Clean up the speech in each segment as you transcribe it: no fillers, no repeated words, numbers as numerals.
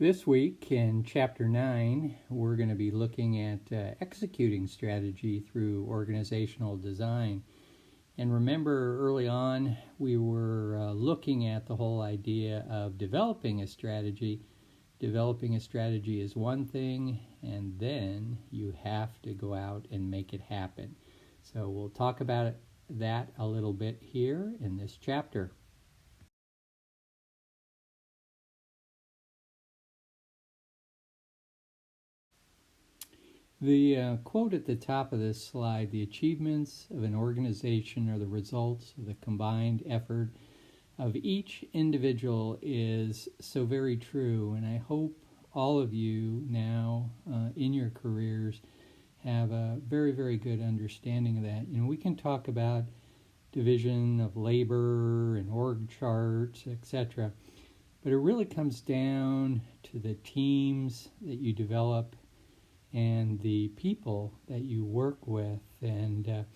This week in Chapter 9, we're going to be looking at executing strategy through organizational design. And remember, early on, we were looking at the whole idea of developing a strategy. Developing a strategy is one thing, and then you have to go out and make it happen. So we'll talk about that a little bit here in this chapter. The quote at the top of this slide, "The achievements of an organization are the results of the combined effort of each individual," is so very true. And I hope all of you now in your careers have a very, very good understanding of that. We can talk about division of labor and org charts, etc. But it really comes down to the teams that you develop and the people that you work with. And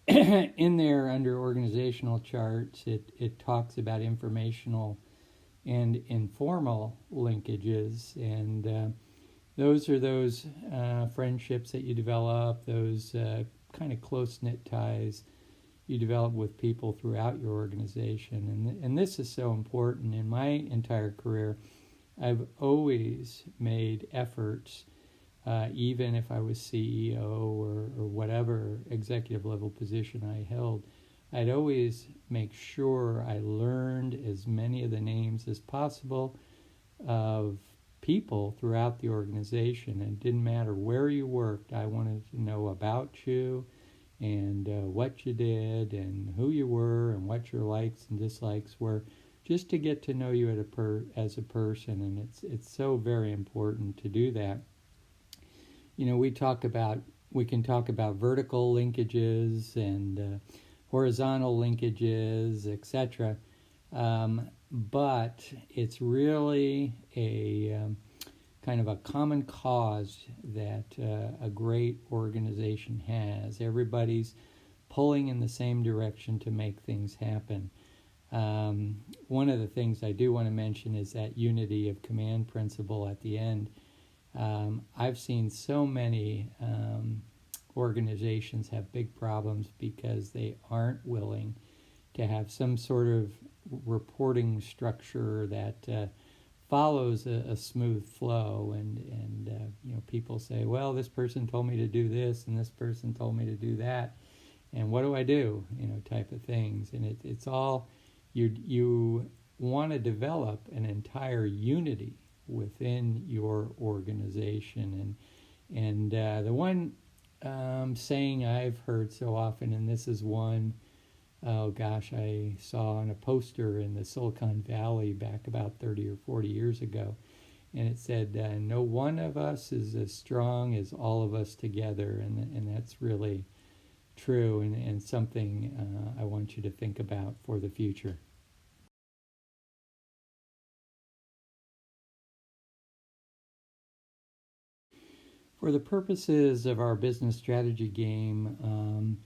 in there, under organizational charts, it talks about informational and informal linkages. And those are those friendships that you develop, those kind of close-knit ties you develop with people throughout your organization. And this is so important. In my entire career, I've always made efforts, even if I was CEO or whatever executive level position I held, I'd always make sure I learned as many of the names as possible of people throughout the organization. And it didn't matter where you worked, I wanted to know about you and what you did and who you were and what your likes and dislikes were, just to get to know you as a person. And it's so very important to do that. We can talk about vertical linkages and horizontal linkages, etc. But it's really a kind of a common cause that a great organization has. Everybody's pulling in the same direction to make things happen. One of the things I do want to mention is that unity of command principle at the end. I've seen so many organizations have big problems because they aren't willing to have some sort of reporting structure that follows a smooth flow. And people say, well, this person told me to do this and this person told me to do that, and what do I do? Type of things. And it's all, you want to develop an entire unity within your organization. And the one saying I've heard so often, and this is one, I saw on a poster in the Silicon Valley back about 30 or 40 years ago, and it said, no one of us is as strong as all of us together. And that's really true, and something I want you to think about for the future. For the purposes of our business strategy game,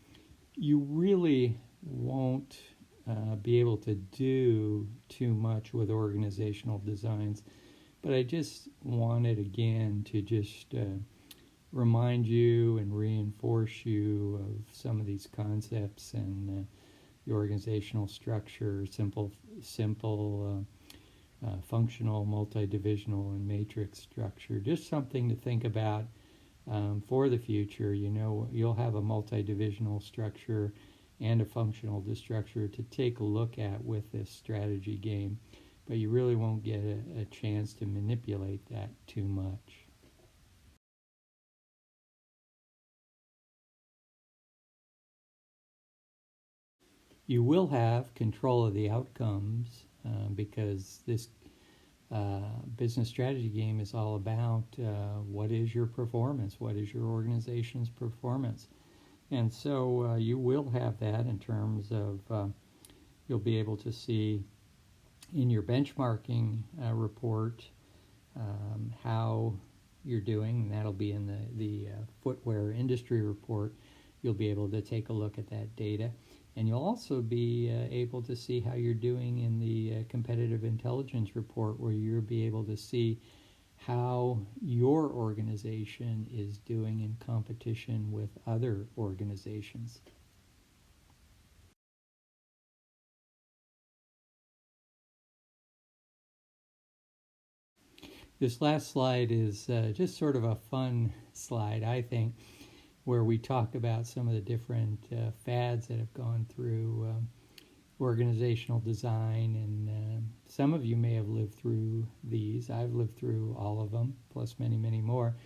you really won't be able to do too much with organizational designs. But I just wanted, again, to just remind you and reinforce you of some of these concepts and the organizational structure, simple, functional, multidivisional, and matrix structure. Just something to think about for the future. You'll have a multidivisional structure and a functional structure to take a look at with this strategy game, but you really won't get a chance to manipulate that too much. You will have control of the outcomes because this business strategy game is all about what is your performance, what is your organization's performance. And so you will have that in terms of you'll be able to see in your benchmarking report how you're doing, and that'll be in the footwear industry report. You'll be able to take a look at that data. And you'll also be able to see how you're doing in the competitive intelligence report, where you'll be able to see how your organization is doing in competition with other organizations. This last slide is just sort of a fun slide, I think, where we talk about some of the different fads that have gone through organizational design, and some of you may have lived through these. I've lived through all of them, plus many, many more.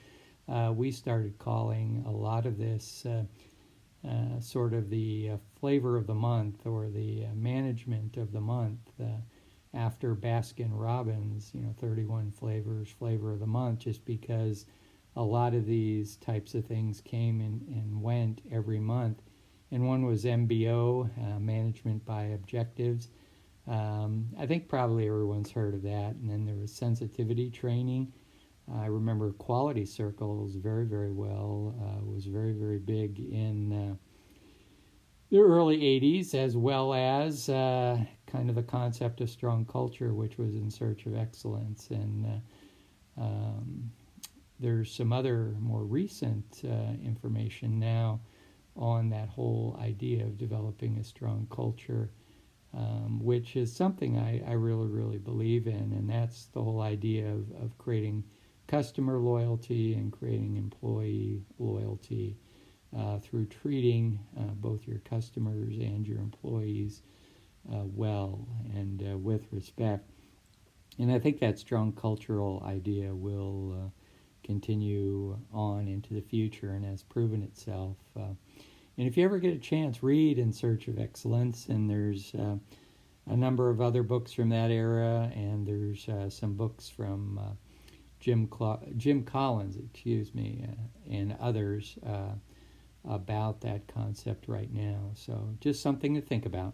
We started calling a lot of this sort of the flavor of the month, or the management of the month, after Baskin Robbins, 31 flavors, flavor of the month, just because a lot of these types of things came and went every month. And one was MBO, Management by Objectives. I think probably everyone's heard of that. And then there was sensitivity training. I remember Quality Circles very, very well. Was very, very big in the early 80s, as well as kind of the concept of strong culture, which was in search of excellence. And there's some other more recent information now on that whole idea of developing a strong culture, which is something I really, really believe in. And that's the whole idea of creating customer loyalty and creating employee loyalty through treating both your customers and your employees well and with respect. And I think that strong cultural idea will continue on into the future and has proven itself. And if you ever get a chance, read In Search of Excellence, and there's a number of other books from that era, and there's some books from Jim Collins, and others about that concept right now. So just something to think about.